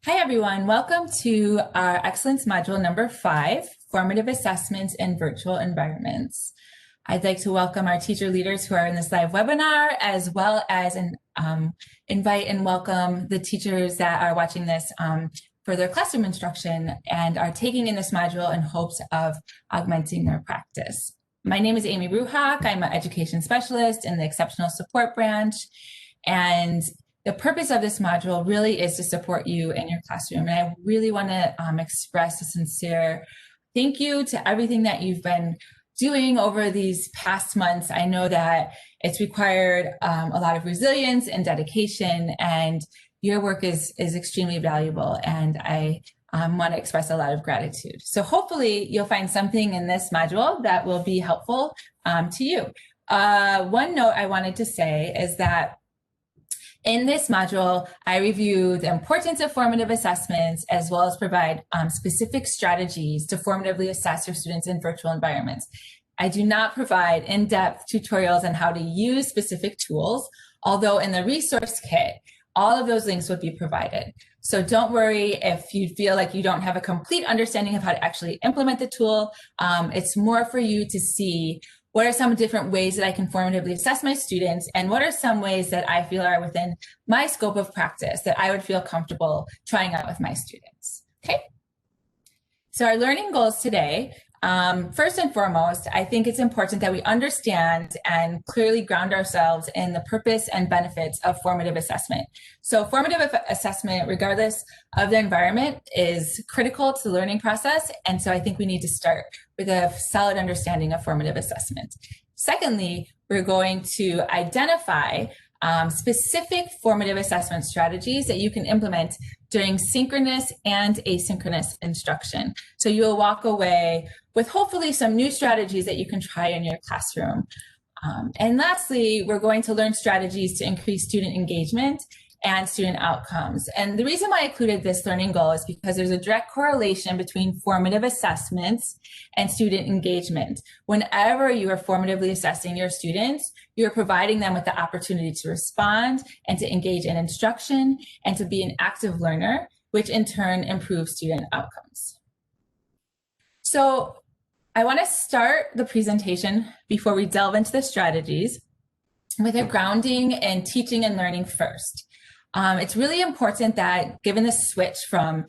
Hi, everyone. Welcome to our Excellence Module number 5, Formative Assessments in Virtual Environments. I'd like to welcome our teacher leaders who are in this live webinar, as well as invite and welcome the teachers that are watching this for their classroom instruction and are taking in this module in hopes of augmenting their practice. My name is Amy Ruhak. I'm an education specialist in the Exceptional Support branch, and the purpose of this module really is to support you in your classroom. And I really want to express a sincere thank you to everything that you've been doing over these past months. I know that it's required a lot of resilience and dedication, and your work is extremely valuable. And I want to express a lot of gratitude. So hopefully you'll find something in this module that will be helpful to you. One note I wanted to say is that in this module, I review the importance of formative assessments, as well as provide specific strategies to formatively assess your students in virtual environments. I do not provide in-depth tutorials on how to use specific tools, although in the resource kit, all of those links would be provided. So don't worry if you feel like you don't have a complete understanding of how to actually implement the tool. It's more for you to see what are some different ways that I can formatively assess my students, and what are some ways that I feel are within my scope of practice that I would feel comfortable trying out with my students. Okay, so our learning goals today, first and foremost, I think it's important that we understand and clearly ground ourselves in the purpose and benefits of formative assessment. So formative assessment, regardless of the environment, is critical to the learning process. And so I think we need to start with a solid understanding of formative assessment. Secondly, we're going to identify specific formative assessment strategies that you can implement during synchronous and asynchronous instruction. So you'll walk away with hopefully some new strategies that you can try in your classroom. And lastly, we're going to learn strategies to increase student engagement and student outcomes. And the reason why I included this learning goal is because there's a direct correlation between formative assessments and student engagement. Whenever you are formatively assessing your students, you're providing them with the opportunity to respond and to engage in instruction and to be an active learner, which in turn improves student outcomes. So I want to start the presentation before we delve into the strategies with a grounding in teaching and learning first. It's really important that, given the switch from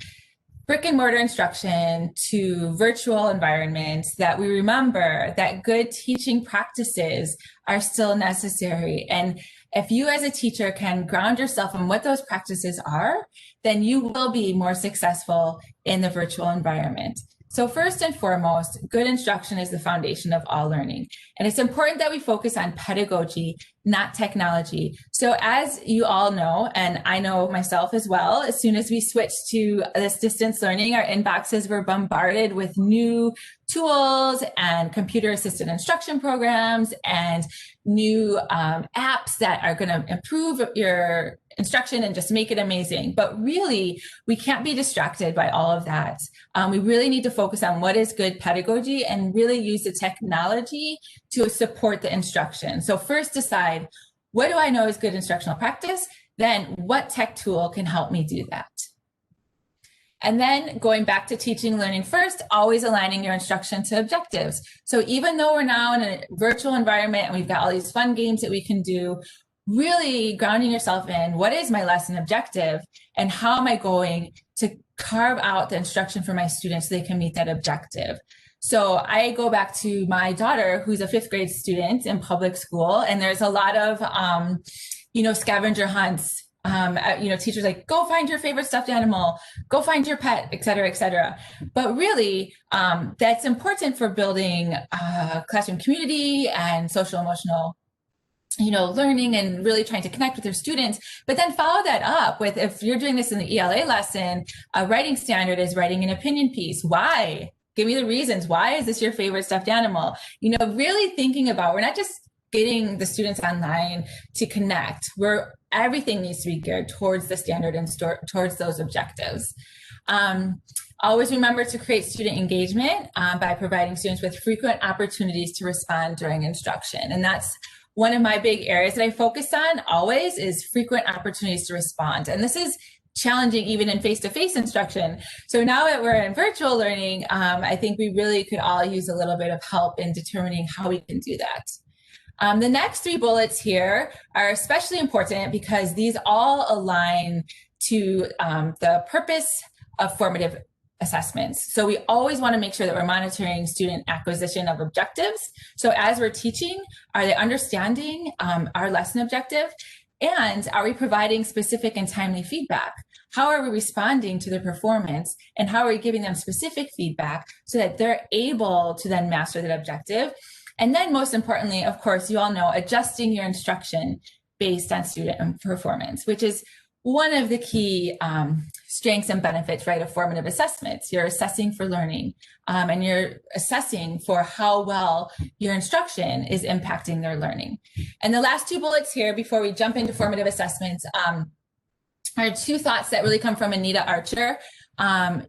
brick and mortar instruction to virtual environments, that we remember that good teaching practices are still necessary. And if you as a teacher can ground yourself in what those practices are, then you will be more successful in the virtual environment. So first and foremost, good instruction is the foundation of all learning. And it's important that we focus on pedagogy, not technology. So as you all know, and I know myself as well, as soon as we switched to this distance learning, our inboxes were bombarded with new tools and computer-assisted instruction programs and new apps that are going to improve your instruction and just make it amazing. But really, we can't be distracted by all of that. We really need to focus on what is good pedagogy and really use the technology to support the instruction. So first decide, what do I know is good instructional practice? Then what tech tool can help me do that? And then going back to teaching, learning first, always aligning your instruction to objectives. So even though we're now in a virtual environment and we've got all these fun games that we can do, really grounding yourself in what is my lesson objective and how am I going to carve out the instruction for my students so they can meet that objective. So I go back to my daughter, who's a 5th grade student in public school, and there's a lot of, scavenger hunts. Teachers like, go find your favorite stuffed animal, go find your pet, et cetera, et cetera. But really, that's important for building classroom community and social emotional learning and really trying to connect with their students, but then follow that up with, if you're doing this in the ELA lesson, a writing standard is writing an opinion piece. Why? Give me the reasons. Why is this your favorite stuffed animal? Really thinking about, we're not just getting the students online to connect, everything needs to be geared towards the standard and towards those objectives. Always remember to create student engagement by providing students with frequent opportunities to respond during instruction. And that's one of my big areas that I focus on always, is frequent opportunities to respond. And this is challenging even in face-to-face instruction. So now that we're in virtual learning, I think we really could all use a little bit of help in determining how we can do that. The next 3 bullets here are especially important because these all align to the purpose of formative assessments. So we always want to make sure that we're monitoring student acquisition of objectives. So as we're teaching, are they understanding our lesson objective? And are we providing specific and timely feedback? How are we responding to their performance? And how are we giving them specific feedback so that they're able to then master that objective? And then most importantly, of course, you all know, adjusting your instruction based on student performance, which is one of the key strengths and benefits, right, of formative assessments. You're assessing for learning, and you're assessing for how well your instruction is impacting their learning. And the last 2 bullets here before we jump into formative assessments are 2 thoughts that really come from Anita Archer.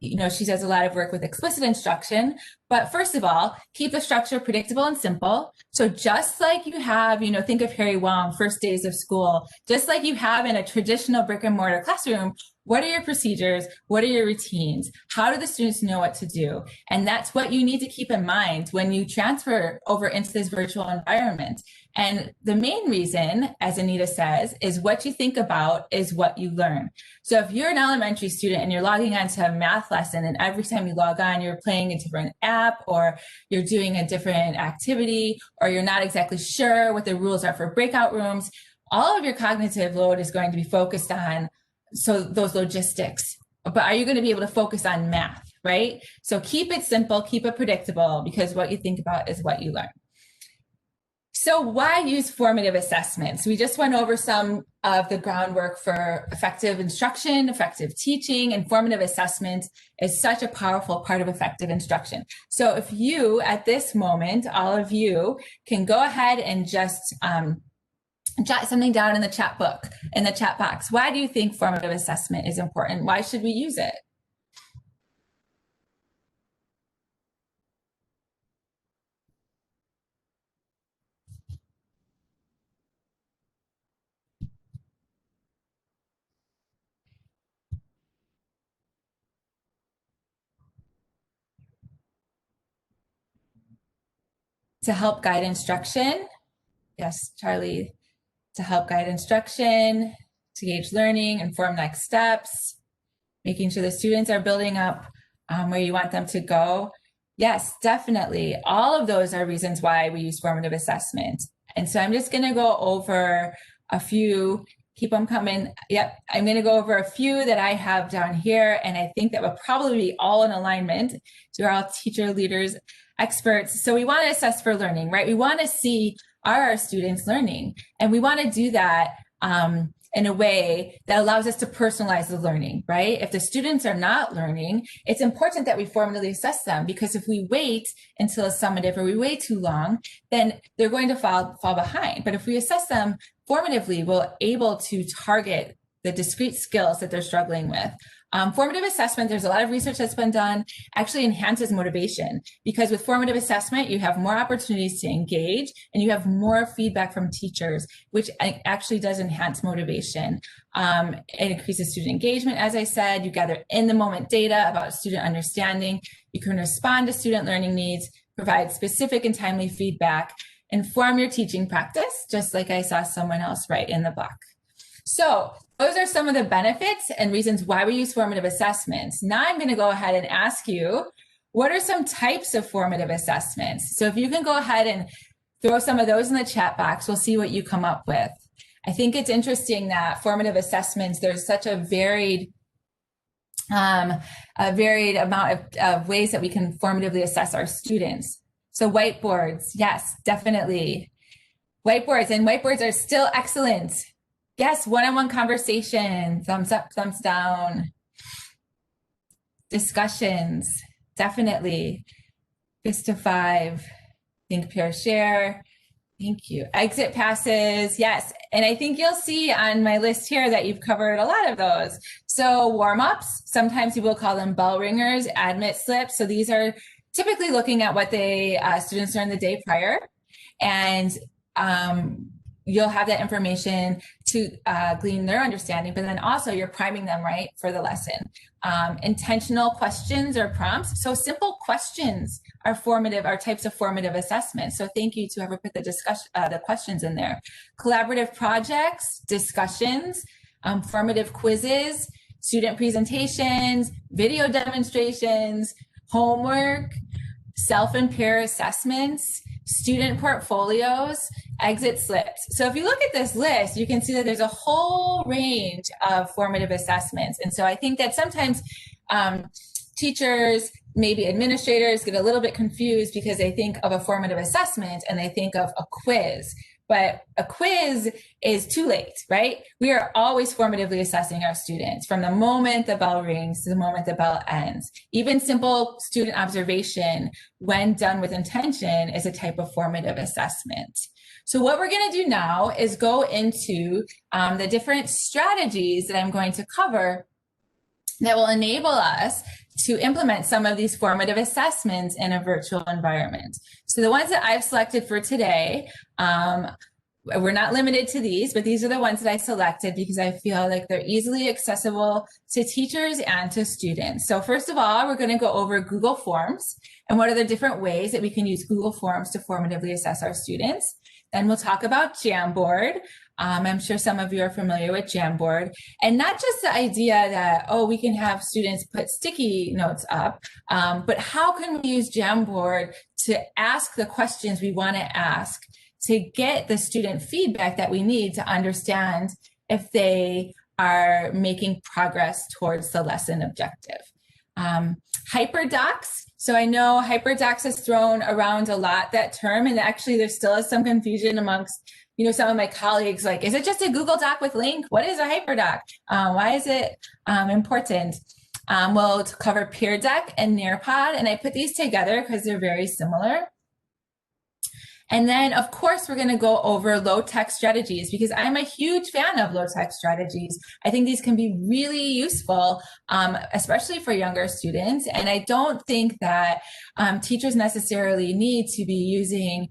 You know, she does a lot of work with explicit instruction, but first of all, keep the structure predictable and simple. So just like you have, you know, think of Harry Wong, First Days of School, just like you have in a traditional brick and mortar classroom, what are your procedures? What are your routines? How do the students know what to do? And that's what you need to keep in mind when you transfer over into this virtual environment. And the main reason, as Anita says, is what you think about is what you learn. So if you're an elementary student and you're logging on to a math lesson, and every time you log on, you're playing a different app, or you're doing a different activity, or you're not exactly sure what the rules are for breakout rooms, all of your cognitive load is going to be focused on those logistics. But are you going to be able to focus on math, right? So keep it simple, keep it predictable, because what you think about is what you learn. So why use formative assessments? We just went over some of the groundwork for effective instruction, effective teaching, and formative assessment is such a powerful part of effective instruction. So if you, at this moment, all of you, can go ahead and just jot something down in the chat box. Why do you think formative assessment is important? Why should we use it? To help guide instruction. Yes, Charlie. To help guide instruction, to gauge learning, inform next steps, making sure the students are building up where you want them to go. Yes, definitely. All of those are reasons why we use formative assessment. And so I'm just going to go over a few. Keep them coming. Yep, I'm going to go over a few that I have down here, and I think that will probably be all in alignment. So we're all teacher, leaders, experts. So we want to assess for learning, right? We want to see, are our students learning? And we want to do that in a way that allows us to personalize the learning, right? If the students are not learning, it's important that we formatively assess them, because if we wait until a summative or we wait too long, then they're going to fall behind. But if we assess them formatively, we're able to target the discrete skills that they're struggling with. Formative assessment, there's a lot of research that's been done, actually enhances motivation, because with formative assessment, you have more opportunities to engage and you have more feedback from teachers, which actually does enhance motivation. It increases student engagement, as I said. You gather in the moment data about student understanding. You can respond to student learning needs, provide specific and timely feedback, inform your teaching practice, just like I saw someone else write in the book. So those are some of the benefits and reasons why we use formative assessments. Now I'm going to go ahead and ask you, what are some types of formative assessments? So if you can go ahead and throw some of those in the chat box, we'll see what you come up with. I think it's interesting that formative assessments, there's such a varied amount of ways that we can formatively assess our students. So whiteboards, yes, definitely. Whiteboards, and whiteboards are still excellent. Yes, one-on-one conversation, thumbs up, thumbs down. Discussions, definitely. Fist to 5, think, pair, share. Thank you. Exit passes, yes. And I think you'll see on my list here that you've covered a lot of those. So warm-ups, sometimes people call them bell ringers, admit slips. So these are typically looking at what they students learned the day prior. And you'll have that information to glean their understanding, but then also you're priming them, right, for the lesson. Intentional questions or prompts. So simple questions are types of formative assessment. So thank you to whoever put the questions in there. Collaborative projects, discussions, formative quizzes, student presentations, video demonstrations, homework, self and peer assessments, student portfolios, exit slips. So if you look at this list, you can see that there's a whole range of formative assessments. And so I think that sometimes teachers, maybe administrators, get a little bit confused because they think of a formative assessment and they think of a quiz. But a quiz is too late, right? We are always formatively assessing our students from the moment the bell rings to the moment the bell ends. Even simple student observation, when done with intention, is a type of formative assessment. So what we're going to do now is go into the different strategies that I'm going to cover that will enable us to implement some of these formative assessments in a virtual environment. So the ones that I've selected for today, we're not limited to these, but these are the ones that I selected because I feel like they're easily accessible to teachers and to students. So first of all, we're going to go over Google Forms and what are the different ways that we can use Google Forms to formatively assess our students. Then we'll talk about Jamboard. I'm sure some of you are familiar with Jamboard, and not just the idea that, oh, we can have students put sticky notes up, but how can we use Jamboard to ask the questions we want to ask to get the student feedback that we need to understand if they are making progress towards the lesson objective. HyperDocs. So I know HyperDocs is thrown around a lot, that term, and actually there still is some confusion amongst some of my colleagues, like, is it just a Google Doc with link? What is a HyperDoc? Why is it important? We'll cover Peer Deck and Nearpod, and I put these together because they're very similar. And then, of course, we're going to go over low-tech strategies because I'm a huge fan of low-tech strategies. I think these can be really useful, especially for younger students. And I don't think that teachers necessarily need to be using,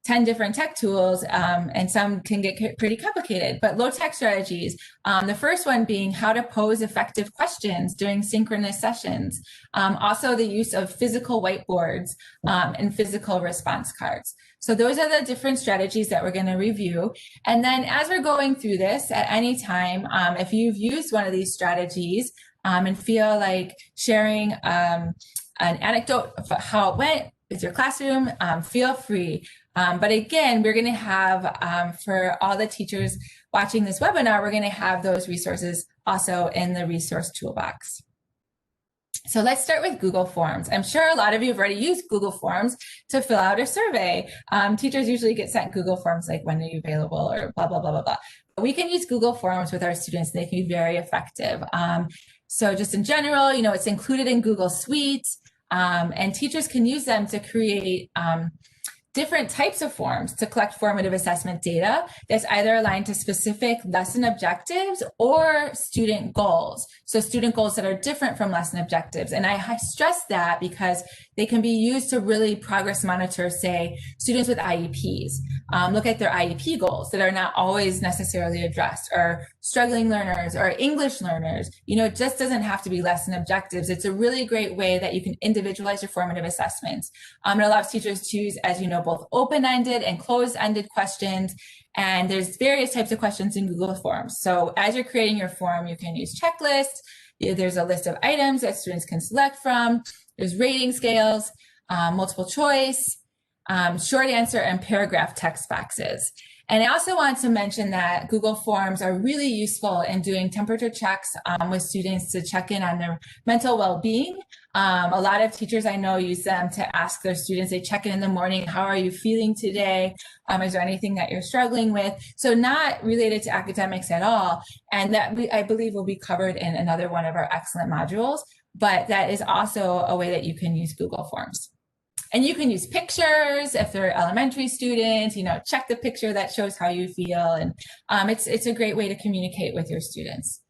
10 different tech tools, and some can get pretty complicated, but low-tech strategies. The first one being how to pose effective questions during synchronous sessions. Also the use of physical whiteboards and physical response cards. So those are the different strategies that we're going to review. And then as we're going through this at any time, if you've used one of these strategies and feel like sharing an anecdote of how it went with your classroom, feel free. But again, we're going to have, for all the teachers watching this webinar, we're going to have those resources also in the resource toolbox. So let's start with Google Forms. I'm sure a lot of you have already used Google Forms to fill out a survey. Teachers usually get sent Google Forms like, when are you available, or blah, blah, blah, blah, blah. We can use Google Forms with our students, and they can be very effective. So just in general, it's included in Google Suite, and teachers can use them to create different types of forms to collect formative assessment data that's either aligned to specific lesson objectives or student goals. So student goals that are different from lesson objectives. And I stress that because they can be used to really progress monitor, say, students with IEPs. Look at their IEP goals that are not always necessarily addressed, or struggling learners or English learners. It just doesn't have to be lesson objectives. It's a really great way that you can individualize your formative assessments. It allows teachers to use, as you know, both open-ended and closed-ended questions. And there's various types of questions in Google Forms. So as you're creating your form, you can use checklists. There's a list of items that students can select from. There's rating scales, multiple choice, short answer, and paragraph text boxes. And I also want to mention that Google Forms are really useful in doing temperature checks with students to check in on their mental well-being. A lot of teachers I know use them to ask their students, they check in the morning, how are you feeling today? Is there anything that you're struggling with? So not related to academics at all. And that I believe will be covered in another one of our excellent modules, but that is also a way that you can use Google Forms. And you can use pictures if they're elementary students, check the picture that shows how you feel. And it's a great way to communicate with your students.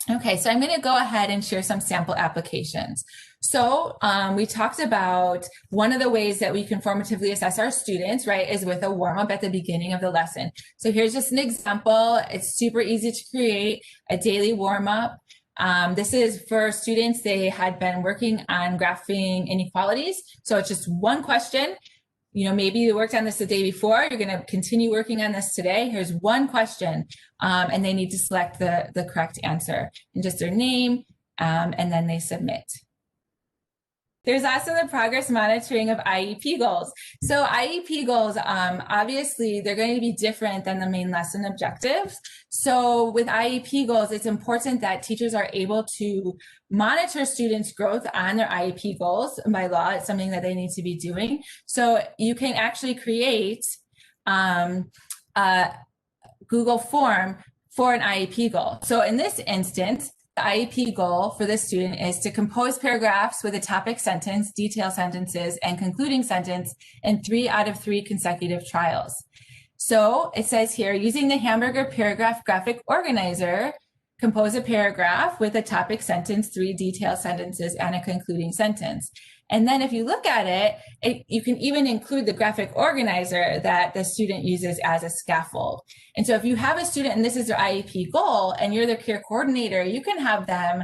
Okay, so I'm going to go ahead and share some sample applications. So we talked about one of the ways that we can formatively assess our students, right, is with a warm-up at the beginning of the lesson. So here's just an example. It's super easy to create a daily warm-up. This is for students. They had been working on graphing inequalities. So it's just one question. You know, maybe you worked on this the day before, you're going to continue working on this today. Here's one question, and they need to select the correct answer and just their name, and then they submit. There's also the progress monitoring of IEP goals. So IEP goals, obviously, they're going to be different than the main lesson objectives. So with IEP goals, it's important that teachers are able to monitor students' growth on their IEP goals. And by law, it's something that they need to be doing. So you can actually create a Google form for an IEP goal. So in this instance, the IEP goal for this student is to compose paragraphs with a topic sentence, detail sentences, and concluding sentence in 3 out of 3 consecutive trials. So it says here, using the Hamburger Paragraph Graphic Organizer, compose a paragraph with a topic sentence, 3 detail sentences, and a concluding sentence. And then if you look at it, you can even include the graphic organizer that the student uses as a scaffold. And so if you have a student and this is their IEP goal and you're their care coordinator, you can have them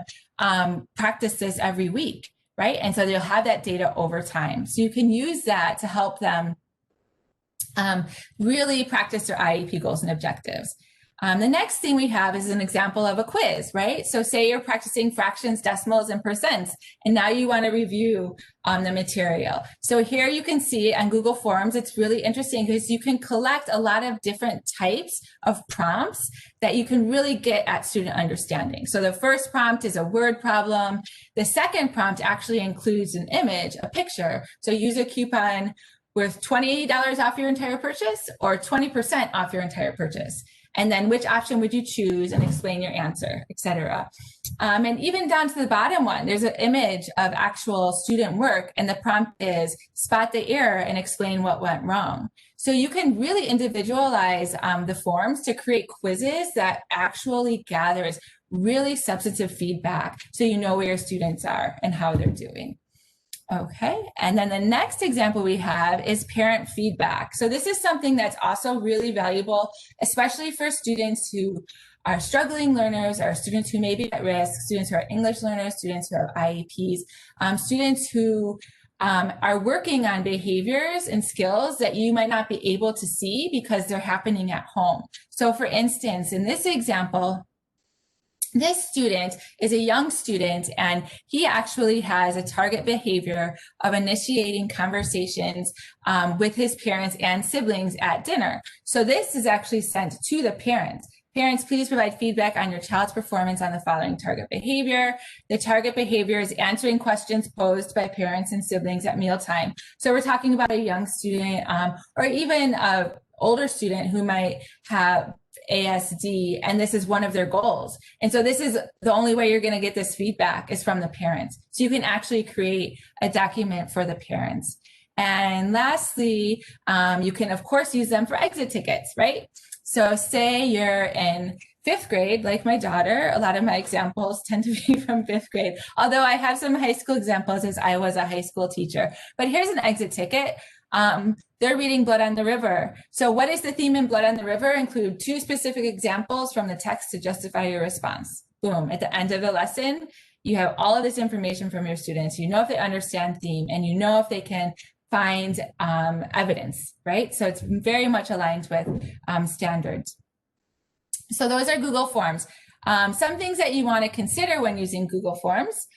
practice this every week, right? And so they'll have that data over time. So you can use that to help them really practice their IEP goals and objectives. The next thing we have is an example of a quiz, right? So say you're practicing fractions, decimals, and percents, and now you want to review the material. So here you can see on Google Forms, it's really interesting because you can collect a lot of different types of prompts that you can really get at student understanding. So the first prompt is a word problem. The second prompt actually includes an image, a picture. So use a coupon worth $20 off your entire purchase or 20% off your entire purchase. And then which option would you choose and explain your answer, etc. And even down to the bottom one, there's an image of actual student work and the prompt is spot the error and explain what went wrong. So you can really individualize the forms to create quizzes that actually gathers really substantive feedback so you know where your students are and how they're doing. Okay, and then the next example we have is parent feedback. So this is something that's also really valuable, especially for students who are struggling learners, or students who may be at risk, students who are English learners, students who have IEPs, students who are working on behaviors and skills that you might not be able to see because they're happening at home. So for instance, in this example, this student is a young student and he actually has a target behavior of initiating conversations with his parents and siblings at dinner. So this is actually sent to the parents. Parents, please provide feedback on your child's performance on the following target behavior. The target behavior is answering questions posed by parents and siblings at mealtime. So we're talking about a young student or even an older student who might have ASD, and this is one of their goals. And so this is the only way you're going to get this feedback is from the parents. So you can actually create a document for the parents. And lastly, you can, of course, use them for exit tickets, right? So say you're in 5th grade, like my daughter. A lot of my examples tend to be from 5th grade, although I have some high school examples as I was a high school teacher. But here's an exit ticket. They're reading Blood on the River. So what is the theme in Blood on the River? Include 2 specific examples from the text to justify your response. Boom. At the end of the lesson, you have all of this information from your students. You know if they understand theme and you know if they can find evidence, right? So it's very much aligned with standards. So those are Google Forms. Some things that you want to consider when using Google Forms.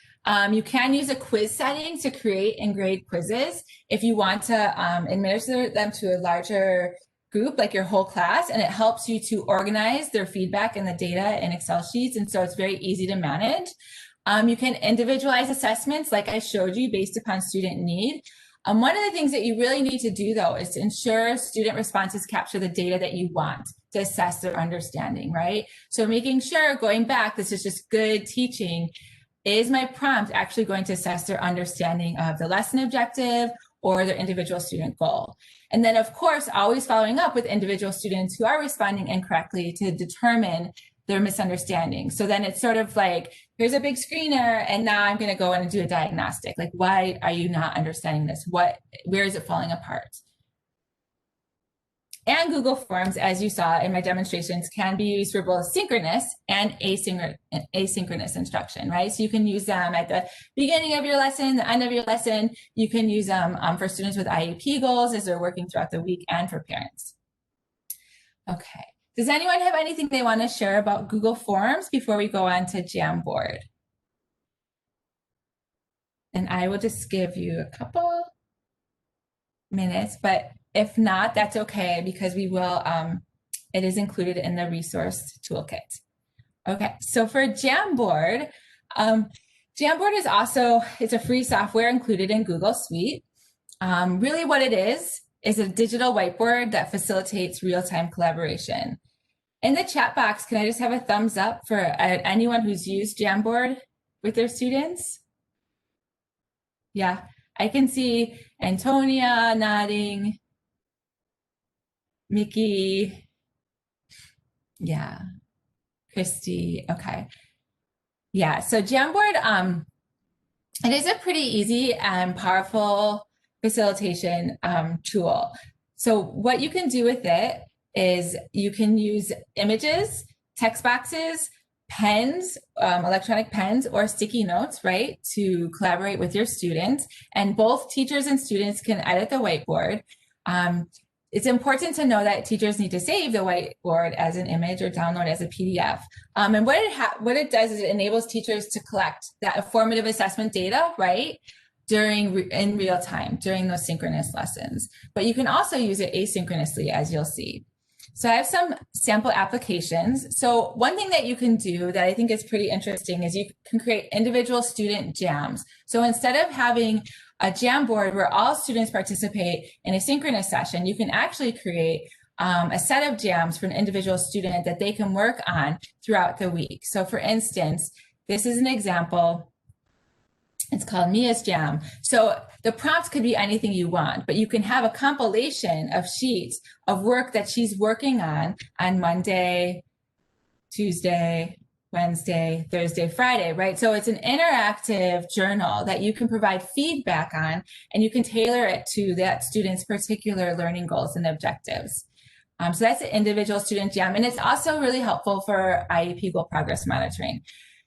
You can use a quiz setting to create and grade quizzes if you want to administer them to a larger group, like your whole class, and it helps you to organize their feedback and the data in Excel sheets, and so it's very easy to manage. You can individualize assessments like I showed you based upon student need. One of the things that you really need to do, though, is to ensure student responses capture the data that you want to assess their understanding, right? So making sure, going back, this is just good teaching. Is my prompt actually going to assess their understanding of the lesson objective or their individual student goal? And then, of course, always following up with individual students who are responding incorrectly to determine their misunderstanding. So then it's sort of like, here's a big screener, and now I'm going to go in and do a diagnostic. Like, why are you not understanding this? Where is it falling apart? And Google Forms, as you saw in my demonstrations, can be used for both synchronous and asynchronous instruction, right? So you can use them at the beginning of your lesson, the end of your lesson. You can use them for students with IEP goals as they're working throughout the week, and for parents. Okay. Does anyone have anything they want to share about Google Forms before we go on to Jamboard? And I will just give you a couple minutes, but if not, that's okay, because we will, it is included in the resource toolkit. Okay, so for Jamboard, Jamboard is also, it's a free software included in Google Suite. Really what it is a digital whiteboard that facilitates real-time collaboration. In the chat box, can I just have a thumbs up for anyone who's used Jamboard with their students? Yeah, I can see Antonia nodding. Mickey, yeah, Christy, okay. Yeah, so Jamboard, it is a pretty easy and powerful facilitation tool. So what you can do with it is you can use images, text boxes, pens, electronic pens, or sticky notes, right, to collaborate with your students. And both teachers and students can edit the whiteboard. It's important to know that teachers need to save the whiteboard as an image or download as a PDF. And what it does is it enables teachers to collect that formative assessment data, right, in real time during those synchronous lessons. But you can also use it asynchronously, as you'll see. So I have some sample applications. So one thing that you can do that I think is pretty interesting is you can create individual student jams. So instead of having a Jamboard where all students participate in a synchronous session, you can actually create a set of jams for an individual student that they can work on throughout the week. So for instance, this is an example. It's called Mia's Jam. So the prompts could be anything you want, but you can have a compilation of sheets of work that she's working on Monday, Tuesday, Wednesday, Thursday, Friday, right? So it's an interactive journal that you can provide feedback on, and you can tailor it to that student's particular learning goals and objectives. So that's an individual student jam, and it's also really helpful for IEP goal progress monitoring.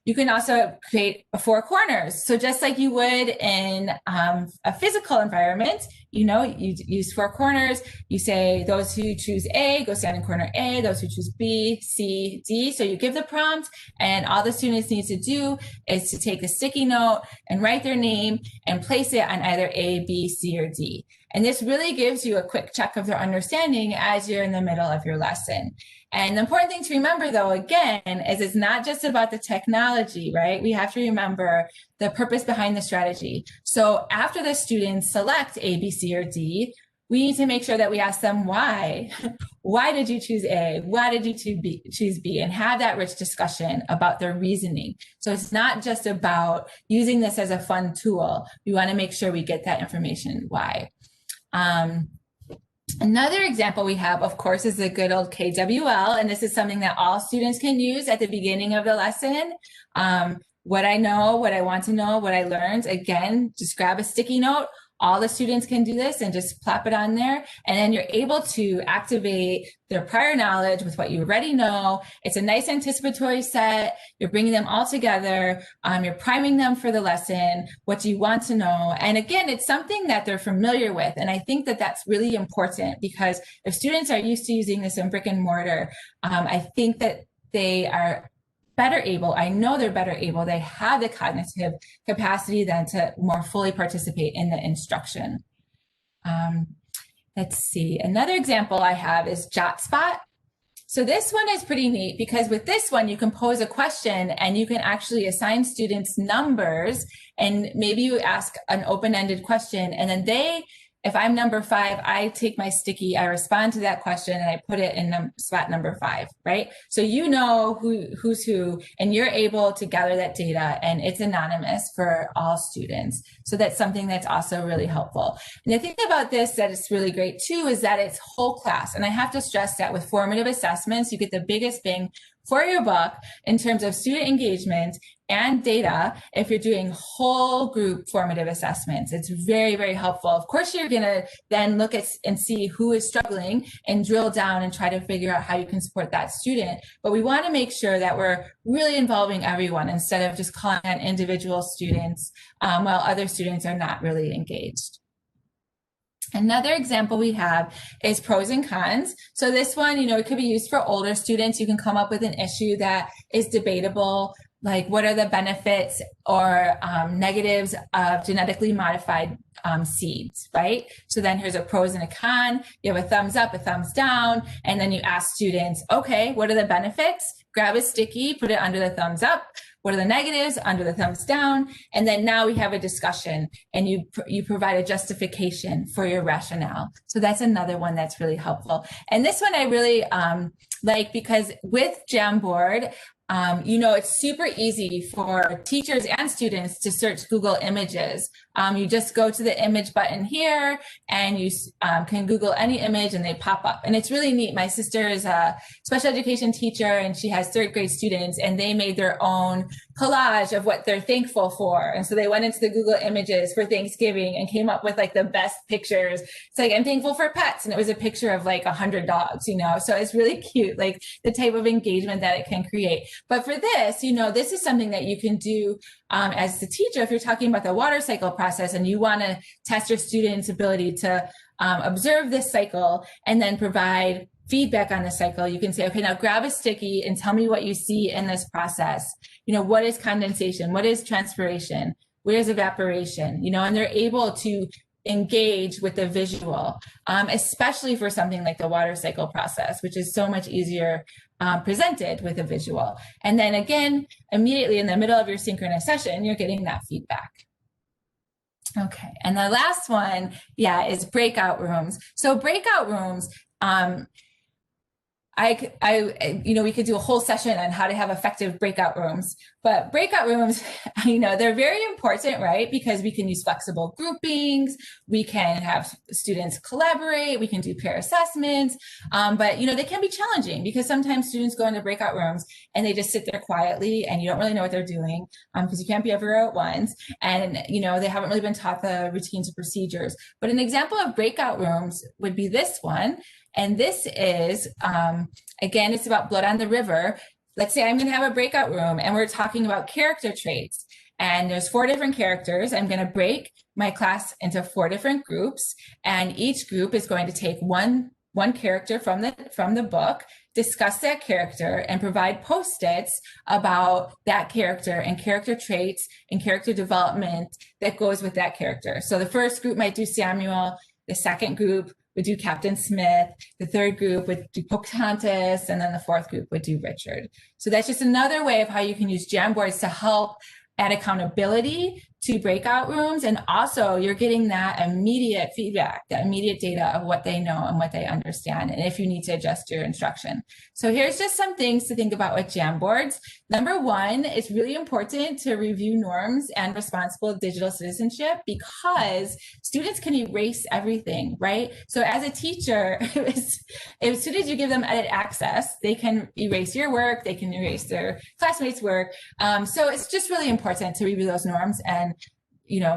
You can also create 4 corners. So just like you would in a physical environment, you use 4 corners. You say those who choose A, go stand in corner A, those who choose B, C, D. So you give the prompt, and all the students need to do is to take a sticky note and write their name and place it on either A, B, C, or D. And this really gives you a quick check of their understanding as you're in the middle of your lesson. And the important thing to remember, though, again, is it's not just about the technology, right? We have to remember the purpose behind the strategy. So after the students select A, B, C, or D, we need to make sure that we ask them why. Why did you choose A? Why did you choose B? And have that rich discussion about their reasoning. So it's not just about using this as a fun tool. We want to make sure we get that information why. Another example we have, of course, is the good old KWL, and this is something that all students can use at the beginning of the lesson. What I know, what I want to know, what I learned. Again, just grab a sticky note. All the students can do this and just plop it on there. And then you're able to activate their prior knowledge with what you already know. It's a nice anticipatory set. You're bringing them all together. You're priming them for the lesson. What do you want to know? And again, it's something that they're familiar with. And I think that that's really important, because if students are used to using this in brick and mortar, I think that they are better able, I know they're better able, they have the cognitive capacity then to more fully participate in the instruction. Let's see, another example I have is JotSpot. So this one is pretty neat, because with this one, you can pose a question and you can actually assign students numbers, and maybe you ask an open-ended question, and then if I'm number 5, I take my sticky, I respond to that question, and I put it in spot number 5, right? So you know who's who, and you're able to gather that data, and it's anonymous for all students. So that's something that's also really helpful. And the thing about this that is really great too is that it's whole class. And I have to stress that with formative assessments, you get the biggest bang for your book in terms of student engagement and data if you're doing whole group formative assessments. It's very, very helpful. Of course, you're going to then look at and see who is struggling and drill down and try to figure out how you can support that student. But we want to make sure that we're really involving everyone instead of just calling on individual students while other students are not really engaged. Another example we have is pros and cons. So this one, it could be used for older students. You can come up with an issue that is debatable, like what are the benefits or negatives of genetically modified seeds, right? So then here's a pros and a con. You have a thumbs up, a thumbs down, and then you ask students, okay, what are the benefits? Grab a sticky, put it under the thumbs up. What are the negatives? Under the thumbs down. And then now we have a discussion and you provide a justification for your rationale. So that's another one that's really helpful. And this one I really like because with Jamboard, it's super easy for teachers and students to search Google Images. You just go to the image button here and you can Google any image and they pop up. And it's really neat. My sister is a special education teacher and she has third grade students and they made their own collage of what they're thankful for. And so they went into the Google Images for Thanksgiving and came up with like the best pictures. It's like, I'm thankful for pets. And it was a picture of like 100 dogs, so it's really cute, like the type of engagement that it can create. But for this, this is something that you can do as the teacher, if you're talking about the water cycle process and you want to test your students' ability to observe this cycle and then provide feedback on the cycle, you can say, okay, now grab a sticky and tell me what you see in this process. What is condensation? What is transpiration? Where is evaporation? And they're able to engage with the visual, especially for something like the water cycle process, which is so much easier presented with a visual. And then again, immediately in the middle of your synchronous session, you're getting that feedback. Okay, and the last one, is breakout rooms. So breakout rooms, we could do a whole session on how to have effective breakout rooms, but breakout rooms, they're very important, right? Because we can use flexible groupings, we can have students collaborate, we can do peer assessments, but they can be challenging because sometimes students go into breakout rooms and they just sit there quietly and you don't really know what they're doing because you can't be everywhere at once. And, they haven't really been taught the routines and procedures. But an example of breakout rooms would be this one. And this is, again, it's about Blood on the River. Let's say I'm going to have a breakout room and we're talking about character traits. And there's 4 different characters. I'm going to break my class into 4 different groups. And each group is going to take one character from the book, discuss that character, and provide Post-its about that character and character traits and character development that goes with that character. So the first group might do Samuel. The second group would do Captain Smith, the third group would do Pocahontas, and then the fourth group would do Richard. So that's just another way of how you can use Jamboards to help add accountability to breakout rooms. And also you're getting that immediate feedback, that immediate data of what they know and what they understand, and if you need to adjust your instruction. So here's just some things to think about with Jamboards. Number one, it's really important to review norms and responsible digital citizenship because students can erase everything, right? So as a teacher, as soon as you give them edit access, they can erase your work, they can erase their classmates' work. So it's just really important to review those norms and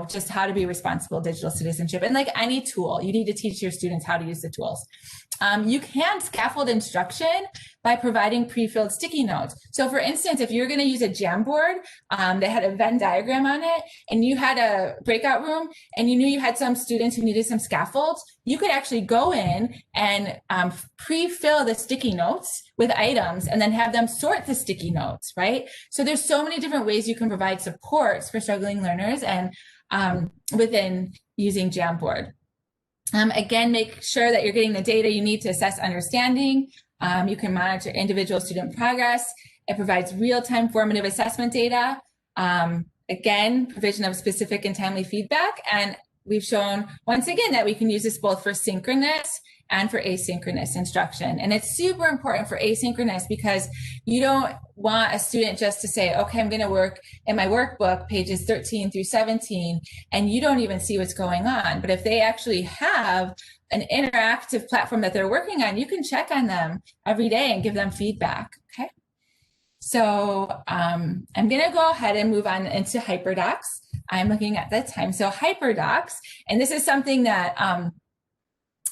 just how to be responsible digital citizenship. And like any tool, you need to teach your students how to use the tools. You can scaffold instruction by providing pre-filled sticky notes. So for instance, if you're going to use a Jamboard that had a Venn diagram on it and you had a breakout room and you knew you had some students who needed some scaffolds, you could actually go in and pre-fill the sticky notes with items and then have them sort the sticky notes, right? So there's so many different ways you can provide supports for struggling learners and within using Jamboard. Again, make sure that you're getting the data you need to assess understanding. You can monitor individual student progress. It provides real-time formative assessment data. Again, provision of specific and timely feedback. And we've shown, once again, that we can use this both for synchronous and for asynchronous instruction. And it's super important for asynchronous because you don't want a student just to say, okay, I'm going to work in my workbook, pages 13 through 17, and you don't even see what's going on. But if they actually have an interactive platform that they're working on, you can check on them every day and give them feedback, okay? So I'm going to go ahead and move on into HyperDocs. I'm looking at the time. So HyperDocs, and this is something that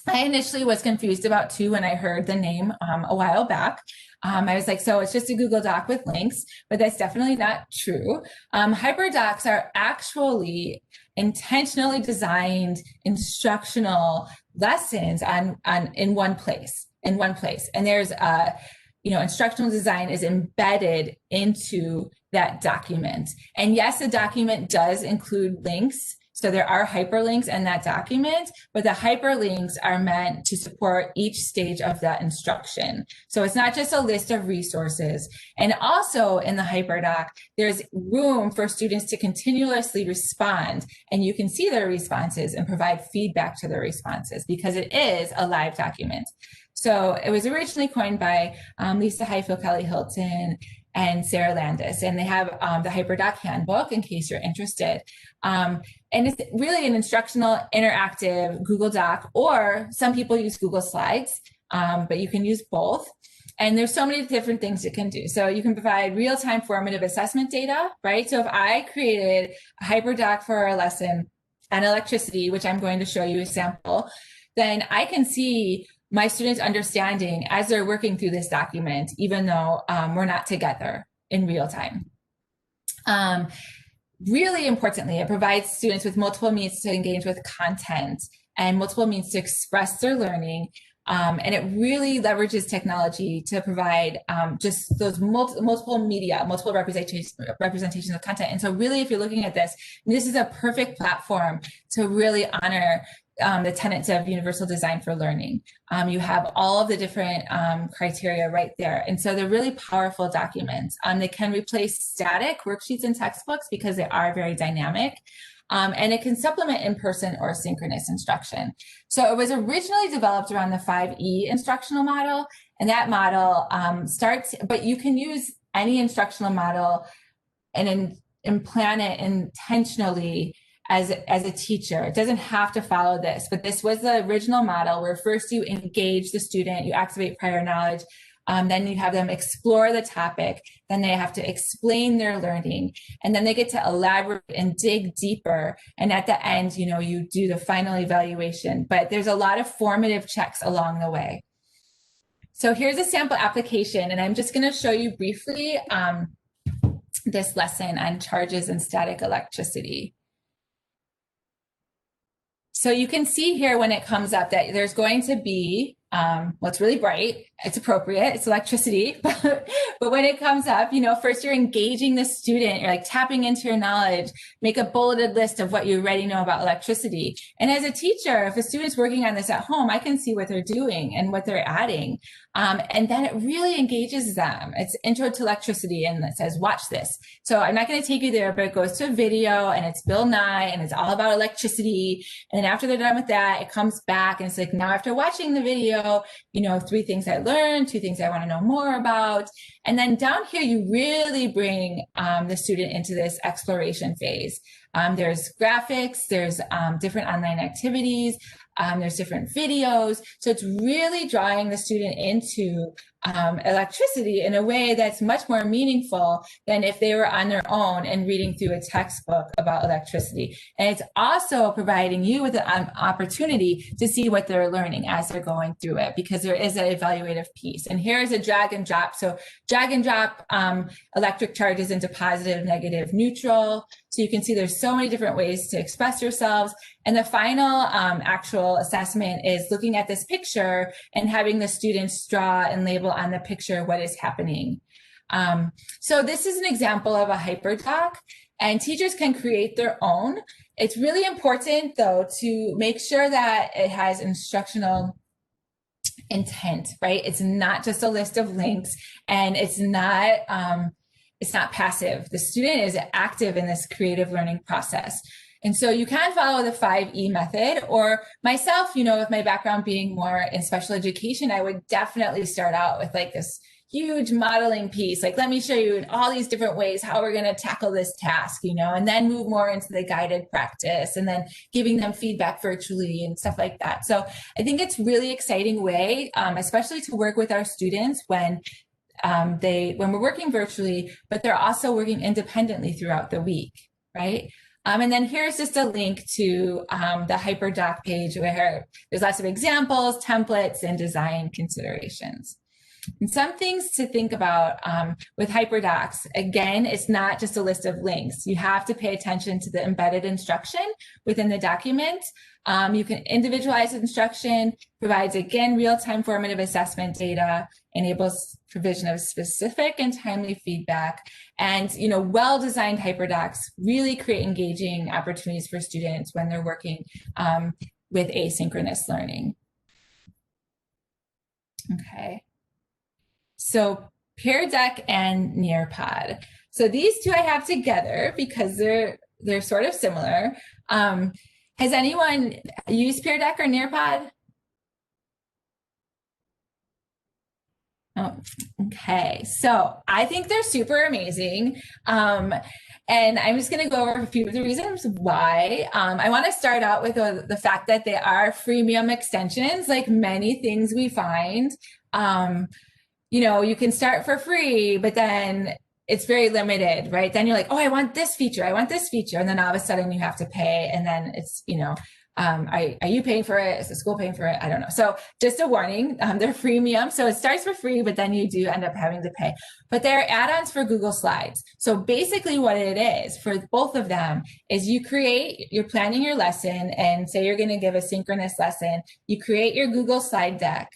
I initially was confused about too when I heard the name a while back. I was like, so it's just a Google Doc with links, but that's definitely not true. HyperDocs are actually intentionally designed instructional lessons in one place. And there's instructional design is embedded into that document. And yes, the document does include links. So there are hyperlinks in that document, but the hyperlinks are meant to support each stage of that instruction. So it's not just a list of resources. And also in the HyperDoc, there's room for students to continuously respond, and you can see their responses and provide feedback to their responses because it is a live document. So it was originally coined by Lisa Highfield, Kelly Hilton, and Sarah Landis, and they have the HyperDoc handbook in case you're interested. And it's really an instructional, interactive Google Doc, or some people use Google Slides, but you can use both. And there's so many different things it can do. So you can provide real-time formative assessment data, right? So if I created a HyperDoc for a lesson on electricity, which I'm going to show you a sample, then I can see my students' understanding as they're working through this document, even though we're not together in real time. Really importantly, it provides students with multiple means to engage with content and multiple means to express their learning. And it really leverages technology to provide just those multiple media, multiple representations of content. And so really, if you're looking at this, this is a perfect platform to really honor the tenets of universal design for learning. You have all of the different criteria right there. And so they're really powerful documents. They can replace static worksheets and textbooks because they are very dynamic. And it can supplement in-person or synchronous instruction. So it was originally developed around the 5E instructional model. And that model but you can use any instructional model and plan it intentionally as a teacher. It doesn't have to follow this, but this was the original model where first you engage the student, you activate prior knowledge, then you have them explore the topic, then they have to explain their learning, and then they get to elaborate and dig deeper. And at the end, you do the final evaluation, but there's a lot of formative checks along the way. So here's a sample application, and I'm just gonna show you briefly this lesson on charges and static electricity. So you can see here when it comes up that there's going to be, well, it's really bright, it's appropriate, it's electricity, but when it comes up, first you're engaging the student, you're like tapping into your knowledge, make a bulleted list of what you already know about electricity. And as a teacher, if a student's working on this at home, I can see what they're doing and what they're adding. And then it really engages them. It's Intro to Electricity, and it says, watch this. So I'm not going to take you there, but it goes to a video, and it's Bill Nye, and it's all about electricity. And then after they're done with that, it comes back, and it's like, now after watching the video, 3 things I learned, 2 things I want to know more about. And then down here, you really bring the student into this exploration phase. There's graphics, there's different online activities, there's different videos. So it's really drawing the student into electricity in a way that's much more meaningful than if they were on their own and reading through a textbook about electricity. And it's also providing you with an opportunity to see what they're learning as they're going through it, because there is an evaluative piece. And here's a drag and drop. So drag and drop electric charges into positive, negative, neutral. So you can see there's so many different ways to express yourselves. And the final actual assessment is looking at this picture and having the students draw and label on the picture what is happening. So this is an example of a HyperDoc, and teachers can create their own. It's really important, though, to make sure that it has instructional intent, right? It's not just a list of links, and it's not passive. The student is active in this creative learning process. And so you can follow the 5E method, or myself, with my background being more in special education, I would definitely start out with like this huge modeling piece. Like, let me show you in all these different ways how we're going to tackle this task, and then move more into the guided practice, and then giving them feedback virtually and stuff like that. So I think it's really exciting way, especially to work with our students when when we're working virtually, but they're also working independently throughout the week, right? And then here's just a link to the HyperDoc page where there's lots of examples, templates, and design considerations. And some things to think about with HyperDocs, again, it's not just a list of links. You have to pay attention to the embedded instruction within the document. You can individualize instruction, provides, again, real-time formative assessment data, enables provision of specific and timely feedback, and well-designed HyperDocs really create engaging opportunities for students when they're working with asynchronous learning. Okay. So Pear Deck and Nearpod. So these two I have together because they're sort of similar. Has anyone used Pear Deck or Nearpod? Oh, okay, so I think they're super amazing. And I'm just going to go over a few of the reasons why. I want to start out with the fact that they are freemium extensions, like many things we find. You can start for free, but then it's very limited, right? Then you're like, oh, I want this feature. And then all of a sudden you have to pay. And then it's, are you paying for it? Is the school paying for it? I don't know. So just a warning, they're freemium. So it starts for free, but then you do end up having to pay. But they're add-ons for Google Slides. So basically what it is for both of them is you're planning your lesson and say you're going to give a synchronous lesson. You create your Google slide deck.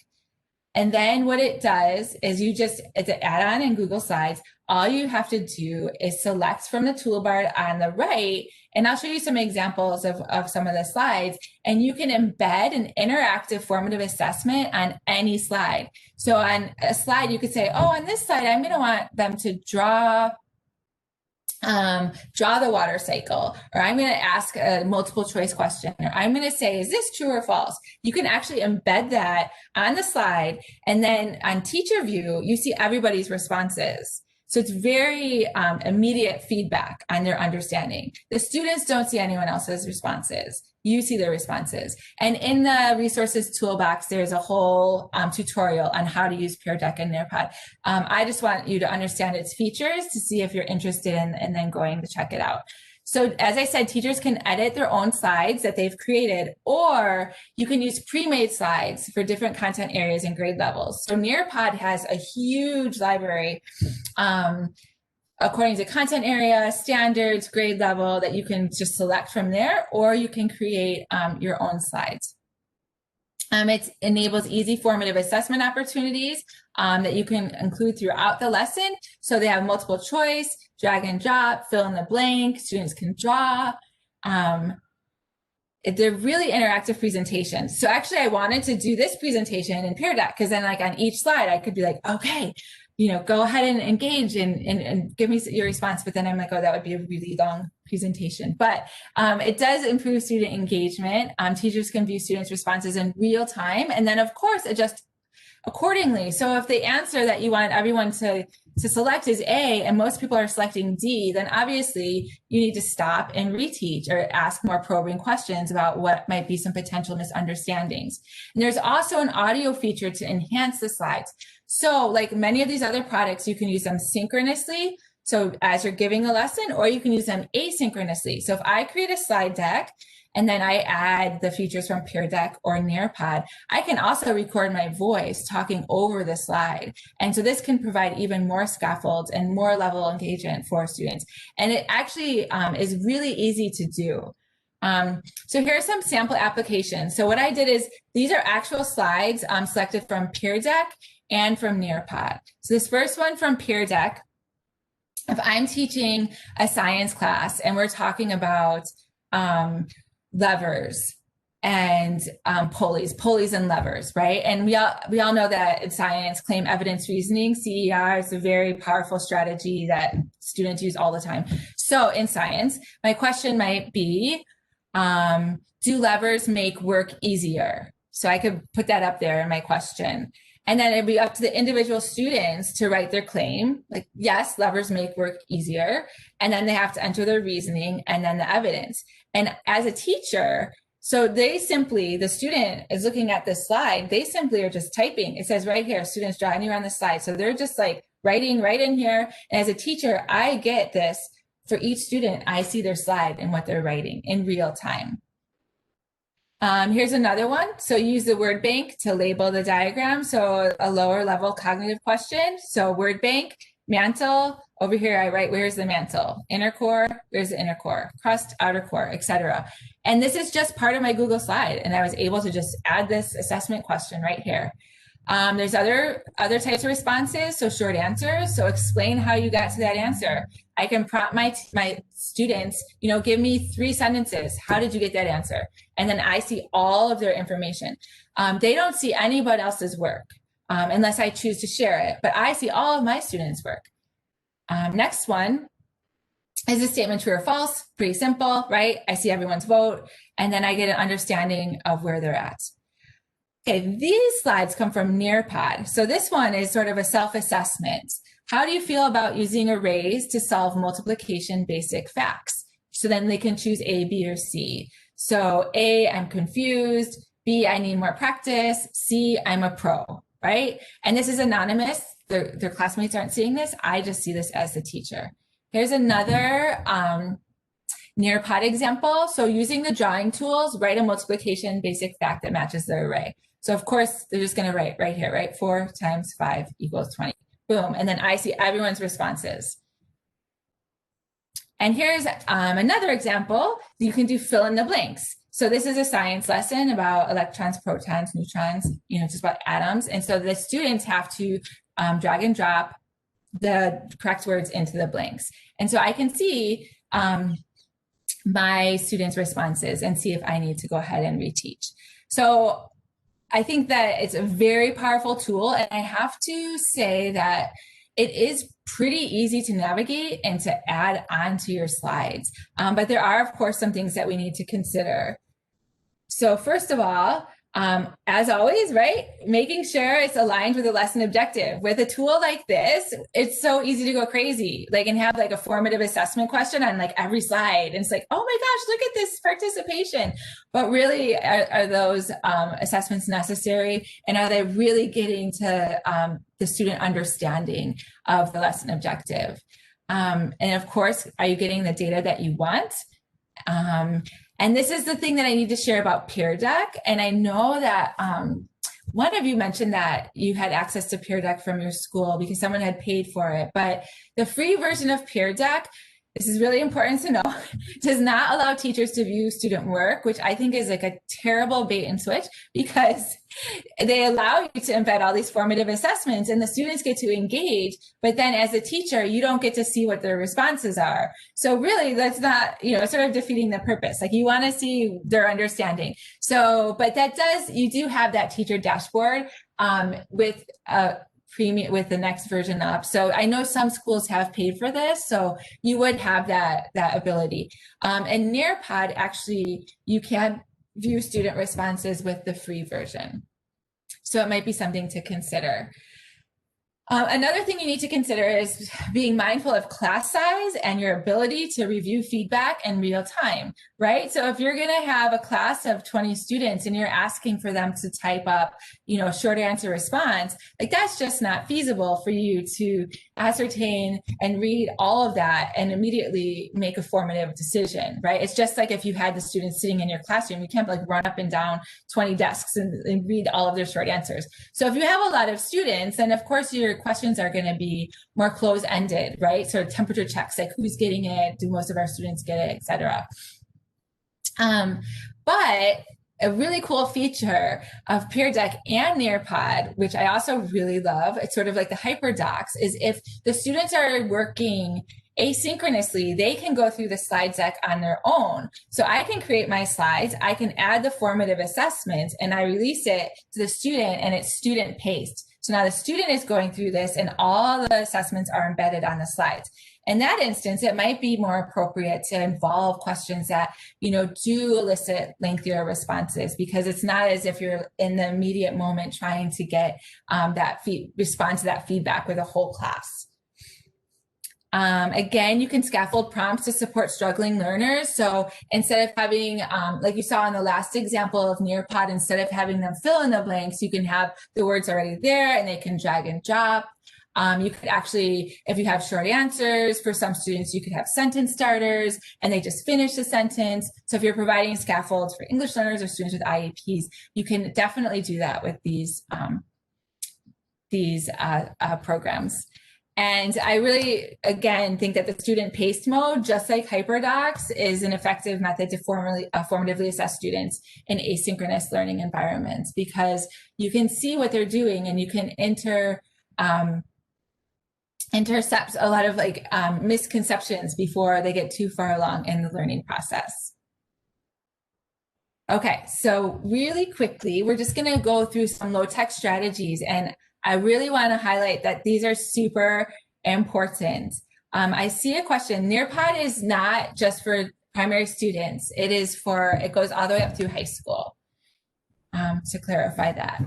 And then what it does is it's an add-on in Google Slides. All you have to do is select from the toolbar on the right, and I'll show you some examples of some of the slides, and you can embed an interactive formative assessment on any slide. So on a slide, you could say, oh, on this slide, I'm gonna want them to draw the water cycle, or I'm going to ask a multiple choice question, or I'm going to say, is this true or false? You can actually embed that on the slide. And then on teacher view, you see everybody's responses. So it's very immediate feedback on their understanding. The students don't see anyone else's responses. You see their responses. And in the resources toolbox, there's a whole tutorial on how to use Pear Deck and Nearpod. I just want you to understand its features to see if you're interested in then going to check it out. So as I said, teachers can edit their own slides that they've created, or you can use pre-made slides for different content areas and grade levels. So Nearpod has a huge library according to content area, standards, grade level that you can just select from there, or you can create your own slides. It enables easy formative assessment opportunities that you can include throughout the lesson. So they have multiple choice, drag and drop, fill in the blank, students can draw. They're really interactive presentations. So actually I wanted to do this presentation in Pear Deck because then like on each slide I could be like, okay, go ahead and engage and give me your response. But then I'm like, oh, that would be a really long presentation. But it does improve student engagement. Teachers can view students' responses in real time and then of course adjust accordingly. So if the answer that you want everyone to select is A and most people are selecting D, then obviously you need to stop and reteach or ask more probing questions about what might be some potential misunderstandings. And there's also an audio feature to enhance the slides. So like many of these other products, you can use them synchronously. So as you're giving a lesson, or you can use them asynchronously. So if I create a slide deck and then I add the features from Pear Deck or Nearpod, I can also record my voice talking over the slide. And so this can provide even more scaffolds and more level engagement for students. And it actually is really easy to do. So here are some sample applications. So what I did is these are actual slides selected from Pear Deck and from Nearpod. So this first one from Pear Deck, if I'm teaching a science class and we're talking about levers and pulleys and levers, right? And we all know that in science, claim evidence reasoning, CER, is a very powerful strategy that students use all the time. So in science, my question might be, do levers make work easier? So I could put that up there in my question. And then it'd be up to the individual students to write their claim, like, yes, levers make work easier. And then they have to enter their reasoning and then the evidence. And as a teacher, so the student is looking at this slide, they simply are just typing. It says right here, students draw anywhere on the slide. So they're just like writing right in here. And as a teacher, I get this for each student. I see their slide and what they're writing in real time. Here's another one. So use the word bank to label the diagram. So a lower level cognitive question. So word bank, mantle, over here I write, where's the mantle? Inner core, where's the inner core? Crust, outer core, etc. And this is just part of my Google slide. And I was able to just add this assessment question right here. There's other types of responses, so short answers. So explain how you got to that answer. I can prompt my students, give me 3 sentences. How did you get that answer? And then I see all of their information. They don't see anybody else's work unless I choose to share it, but I see all of my students' work. Next one is a statement true or false, pretty simple, right? I see everyone's vote, and then I get an understanding of where they're at. Okay, these slides come from Nearpod. So this one is sort of a self-assessment. How do you feel about using arrays to solve multiplication basic facts? So then they can choose A, B, or C. So A, I'm confused. B, I need more practice. C, I'm a pro, right? And this is anonymous. Their classmates aren't seeing this. I just see this as the teacher. Here's another Nearpod example. So using the drawing tools, write a multiplication basic fact that matches the array. So of course, they're just going to write right here, right? 4 times 5 equals 20. Boom. And then I see everyone's responses. And here's another example. You can do fill in the blanks. So this is a science lesson about electrons, protons, neutrons, just about atoms. And so the students have to drag and drop the correct words into the blanks. And so I can see my students' responses and see if I need to go ahead and reteach. So I think that it's a very powerful tool, and I have to say that it is pretty easy to navigate and to add onto your slides. But there are, of course, some things that we need to consider. So first of all, as always, right, making sure it's aligned with the lesson objective. With a tool like this, it's so easy to go crazy, and have a formative assessment question on every slide. And it's oh my gosh, look at this participation. But really, are those assessments necessary? And are they really getting to the student understanding of the lesson objective? And of course, are you getting the data that you want? And this is the thing that I need to share about Peer Deck. And I know that one of you mentioned that you had access to Peer Deck from your school because someone had paid for it. But the free version of Peer Deck, this is really important to know, does not allow teachers to view student work, which I think is a terrible bait and switch, because they allow you to embed all these formative assessments and the students get to engage, but then as a teacher, you don't get to see what their responses are. So really, that's not, sort of defeating the purpose. You want to see their understanding. So, but that does, you do have that teacher dashboard with the next version up. So I know some schools have paid for this, so you would have that ability. And Nearpod, actually, you can view student responses with the free version. So it might be something to consider. Another thing you need to consider is being mindful of class size and your ability to review feedback in real time, right? So if you're going to have a class of 20 students and you're asking for them to type up, a short answer response, that's just not feasible for you to ascertain and read all of that and immediately make a formative decision, right? It's just like if you had the students sitting in your classroom, you can't run up and down 20 desks and read all of their short answers. So if you have a lot of students, then of course your questions are going to be more close-ended, right? Sort of temperature checks, who's getting it, do most of our students get it, etc. But a really cool feature of Peer Deck and Nearpod, which I also really love, it's sort of like the HyperDocs, is if the students are working asynchronously, they can go through the slide deck on their own. So I can create my slides, I can add the formative assessments, and I release it to the student, and it's student paced. So now the student is going through this and all the assessments are embedded on the slides. In that instance, it might be more appropriate to involve questions that, do elicit lengthier responses, because it's not as if you're in the immediate moment trying to get respond to that feedback with a whole class. Again, you can scaffold prompts to support struggling learners. So instead of having, like you saw in the last example of Nearpod, instead of having them fill in the blanks, you can have the words already there and they can drag and drop. You could actually, if you have short answers, for some students, you could have sentence starters and they just finish the sentence. So if you're providing scaffolds for English learners or students with IEPs, you can definitely do that with these programs. And I really, again, think that the student-paced mode, just like HyperDocs, is an effective method to formatively assess students in asynchronous learning environments, because you can see what they're doing and you can intercept a lot of misconceptions before they get too far along in the learning process. Okay, so really quickly, we're just going to go through some low-tech strategies, and I really want to highlight that these are super important. I see a question. Nearpod is not just for primary students. It goes all the way up through high school, to clarify that.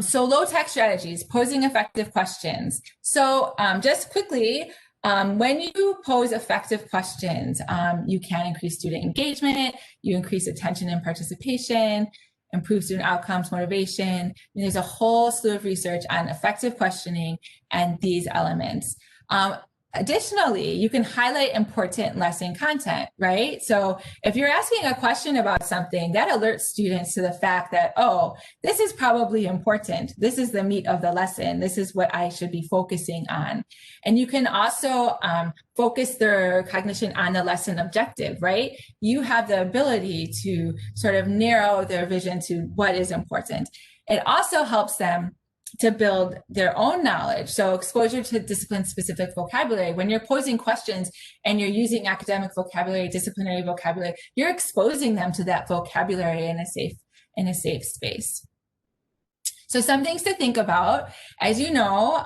So low-tech strategies, posing effective questions. So just quickly, when you pose effective questions, you can increase student engagement, you increase attention and participation, improve student outcomes, motivation. And there's a whole slew of research on effective questioning and these elements. Additionally, you can highlight important lesson content, right? So if you're asking a question about something, that alerts students to the fact that, oh, this is probably important. This is the meat of the lesson. This is what I should be focusing on. And you can also focus their cognition on the lesson objective, right? You have the ability to sort of narrow their vision to what is important. It also helps them to build their own knowledge. So exposure to discipline-specific vocabulary. When you're posing questions and you're using academic vocabulary, disciplinary vocabulary, you're exposing them to that vocabulary in a safe space. So some things to think about, as you know,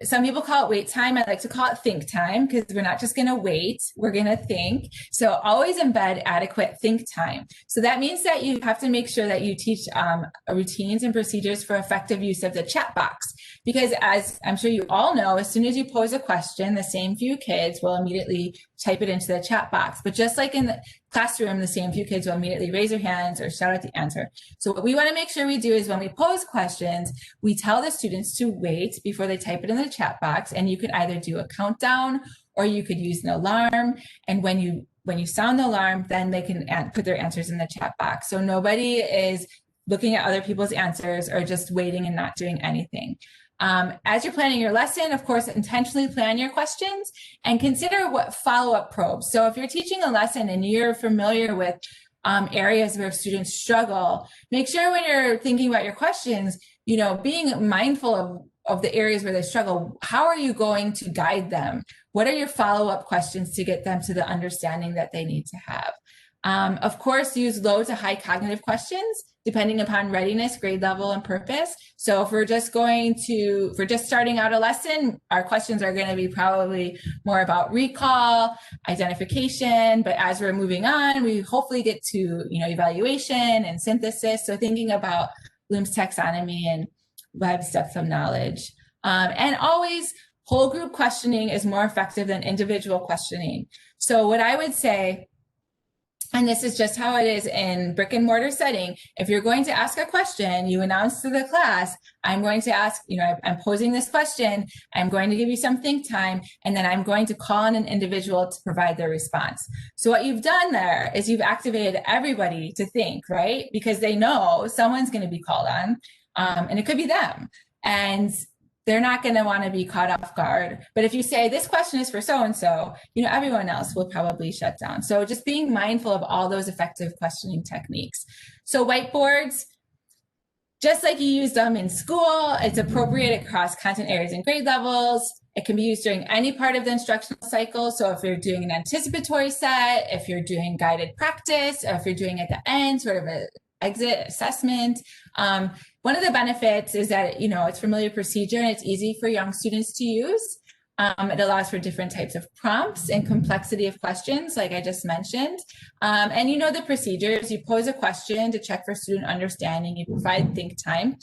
some people call it wait time. I like to call it think time, because we're not just going to wait, we're going to think. So always embed adequate think time. So that means that you have to make sure that you teach routines and procedures for effective use of the chat box. Because as I'm sure you all know, as soon as you pose a question, the same few kids will immediately type it into the chat box. But just like in the classroom, the same few kids will immediately raise their hands or shout out the answer. So what we want to make sure we do is when we pose questions, we tell the students to wait before they type it in the chat box. And you could either do a countdown or you could use an alarm. And when you sound the alarm, then they can put their answers in the chat box. So nobody is looking at other people's answers or just waiting and not doing anything. As you're planning your lesson, of course, intentionally plan your questions and consider what follow-up probes. So if you're teaching a lesson and you're familiar with areas where students struggle, make sure when you're thinking about your questions, being mindful of the areas where they struggle, how are you going to guide them? What are your follow-up questions to get them to the understanding that they need to have? Of course, use low to high cognitive questions, depending upon readiness, grade level, and purpose. So if we're just starting out a lesson, our questions are going to be probably more about recall, identification. But as we're moving on, we hopefully get to, evaluation and synthesis. So thinking about Bloom's taxonomy and Webb's depth of knowledge. And always, whole group questioning is more effective than individual questioning. So what I would say, and this is just how it is in brick and mortar setting, if you're going to ask a question, you announce to the class, I'm going to ask, I'm posing this question, I'm going to give you some think time, and then I'm going to call on an individual to provide their response. So what you've done there is you've activated everybody to think, right? Because they know someone's going to be called on, and it could be them. And they're not going to want to be caught off guard. But if you say this question is for so-and-so, everyone else will probably shut down. So just being mindful of all those effective questioning techniques. So whiteboards, just like you use them in school, it's appropriate across content areas and grade levels. It can be used during any part of the instructional cycle. So if you're doing an anticipatory set, if you're doing guided practice, or if you're doing at the end, sort of an exit assessment. One of the benefits is that, it's familiar procedure and it's easy for young students to use. It allows for different types of prompts and complexity of questions, like I just mentioned. And the procedures, you pose a question to check for student understanding, you provide think time.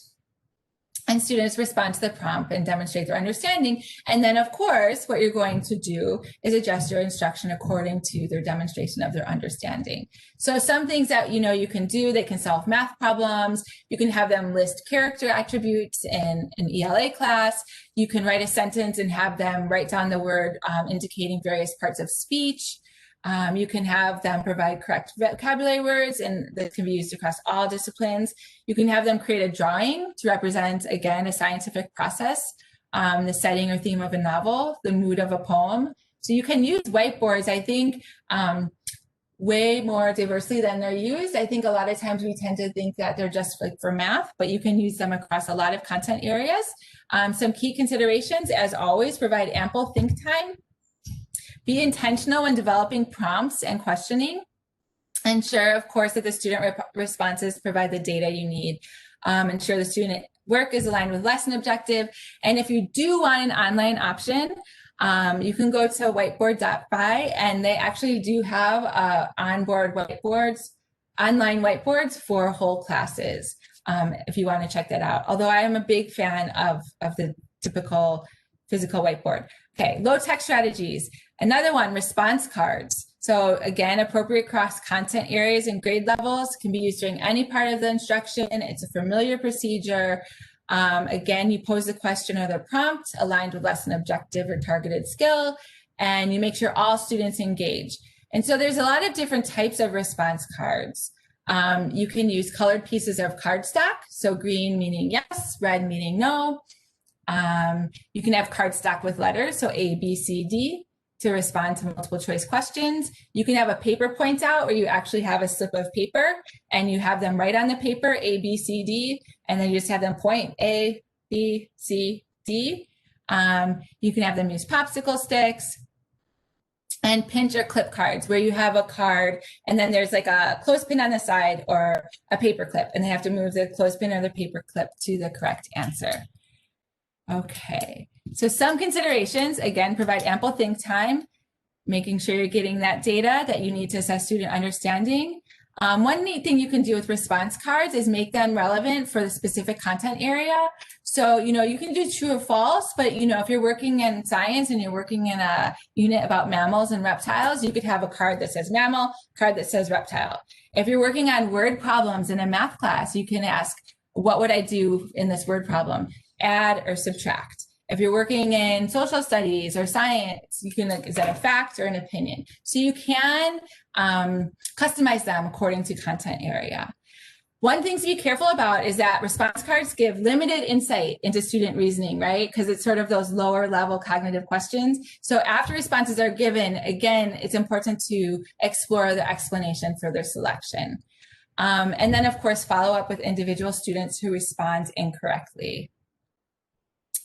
and students respond to the prompt and demonstrate their understanding. And then, of course, what you're going to do is adjust your instruction according to their demonstration of their understanding. So some things that you can do, they can solve math problems. You can have them list character attributes in an ELA class. You can write a sentence and have them write down the word indicating various parts of speech. You can have them provide correct vocabulary words, and this can be used across all disciplines. You can have them create a drawing to represent, again, a scientific process, the setting or theme of a novel, the mood of a poem. So you can use whiteboards, I think, way more diversely than they're used. I think a lot of times we tend to think that they're just like for math, but you can use them across a lot of content areas. Some key considerations, as always, provide ample think time. Be intentional when developing prompts and questioning. Ensure, of course, that the student responses provide the data you need. Ensure the student work is aligned with lesson objective. And if you do want an online option, you can go to whiteboard.fi, and they actually do have onboard whiteboards, online whiteboards for whole classes, if you want to check that out. Although I am a big fan of the typical physical whiteboard. Okay, low tech strategies. Another one, response cards. So again, appropriate cross content areas and grade levels can be used during any part of the instruction. It's a familiar procedure. Again, you pose the question or the prompt aligned with lesson objective or targeted skill, and you make sure all students engage. And so there's a lot of different types of response cards. You can use colored pieces of cardstock. So green meaning yes, red meaning no. You can have cardstock with letters, so A, B, C, D, to respond to multiple choice questions. You can have a paper point out where you actually have a slip of paper and you have them write on the paper A, B, C, D, and then you just have them point A, B, C, D. You can have them use popsicle sticks and pinch or clip cards where you have a card and then there's like a clothespin on the side or a paper clip, and they have to move the clothespin or the paper clip to the correct answer. Okay, so some considerations, again, provide ample think time, making sure you're getting that data that you need to assess student understanding. One neat thing you can do with response cards is make them relevant for the specific content area. So, you can do true or false, but, if you're working in science and you're working in a unit about mammals and reptiles, you could have a card that says mammal, card that says reptile. If you're working on word problems in a math class, you can ask, what would I do in this word problem? Add or subtract. If you're working in social studies or science, you can, is that a fact or an opinion? So you can customize them according to content area. One thing to be careful about is that response cards give limited insight into student reasoning, right? Because it's sort of those lower level cognitive questions. So after responses are given, again, it's important to explore the explanation for their selection. And then, of course, follow up with individual students who respond incorrectly.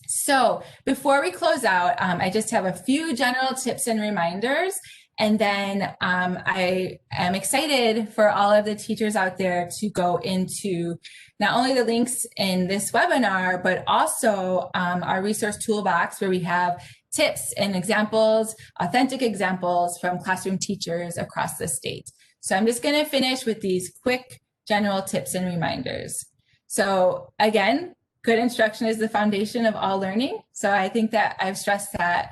So before we close out, I just have a few general tips and reminders. And then I am excited for all of the teachers out there to go into not only the links in this webinar, but also our resource toolbox where we have tips and examples, authentic examples from classroom teachers across the state. So I'm just going to finish with these quick general tips and reminders. So again, good instruction is the foundation of all learning. So I think that I've stressed that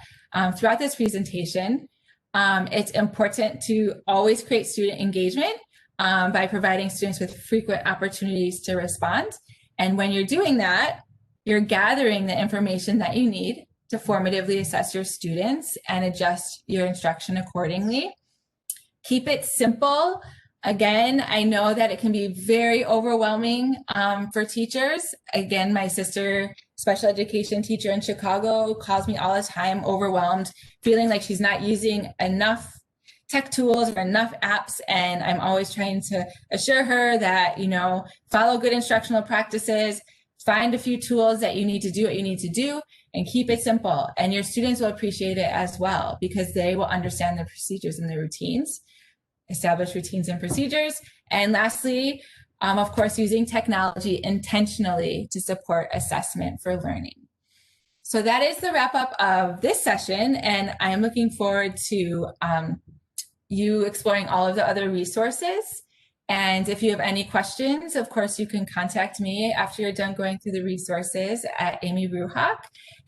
throughout this presentation. It's important to always create student engagement by providing students with frequent opportunities to respond. And when you're doing that, you're gathering the information that you need to formatively assess your students and adjust your instruction accordingly. Keep it simple. Again, I know that it can be very overwhelming for teachers. Again, my sister, special education teacher in Chicago, calls me all the time overwhelmed, feeling like she's not using enough tech tools or enough apps. And I'm always trying to assure her that, follow good instructional practices, find a few tools that you need to do what you need to do, and keep it simple. And your students will appreciate it as well, because they will understand the procedures and the routines. Establish routines and procedures. And lastly, of course, using technology intentionally to support assessment for learning. So that is the wrap up of this session. And I am looking forward to you exploring all of the other resources. And if you have any questions, of course, you can contact me after you're done going through the resources at Amy Ruhak.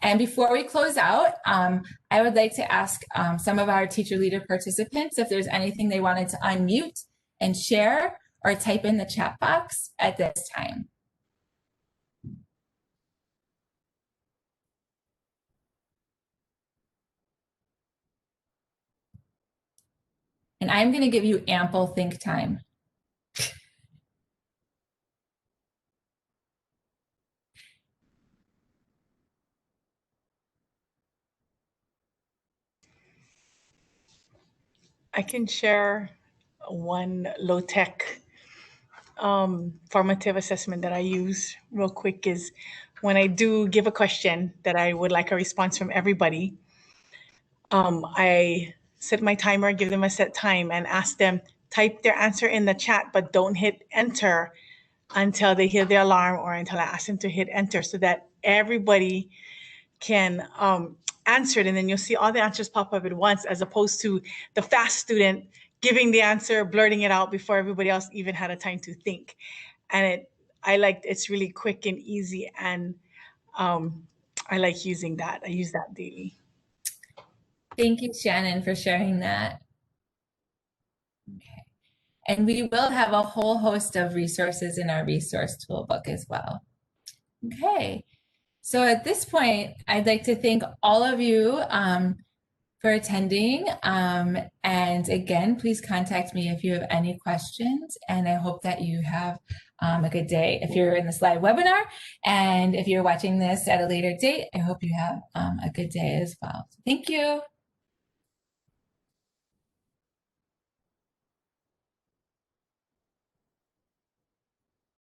And before we close out, I would like to ask some of our teacher leader participants if there's anything they wanted to unmute and share or type in the chat box at this time. And I'm going to give you ample think time. I can share one low-tech formative assessment that I use real quick is when I do give a question that I would like a response from everybody, I set my timer, give them a set time, and ask them type their answer in the chat, but don't hit enter until they hear the alarm or until I ask them to hit enter so that everybody can answer it. And then you'll see all the answers pop up at once, as opposed to the fast student giving the answer, blurting it out before everybody else even had a time to think. And it's really quick and easy. And I like using that. I use that daily. Thank you, Shannon, for sharing that. Okay. And we will have a whole host of resources in our resource toolbook as well. Okay. So at this point, I'd like to thank all of you for attending. And again, please contact me if you have any questions. And I hope that you have a good day if you're in this live webinar. And if you're watching this at a later date, I hope you have a good day as well. Thank you.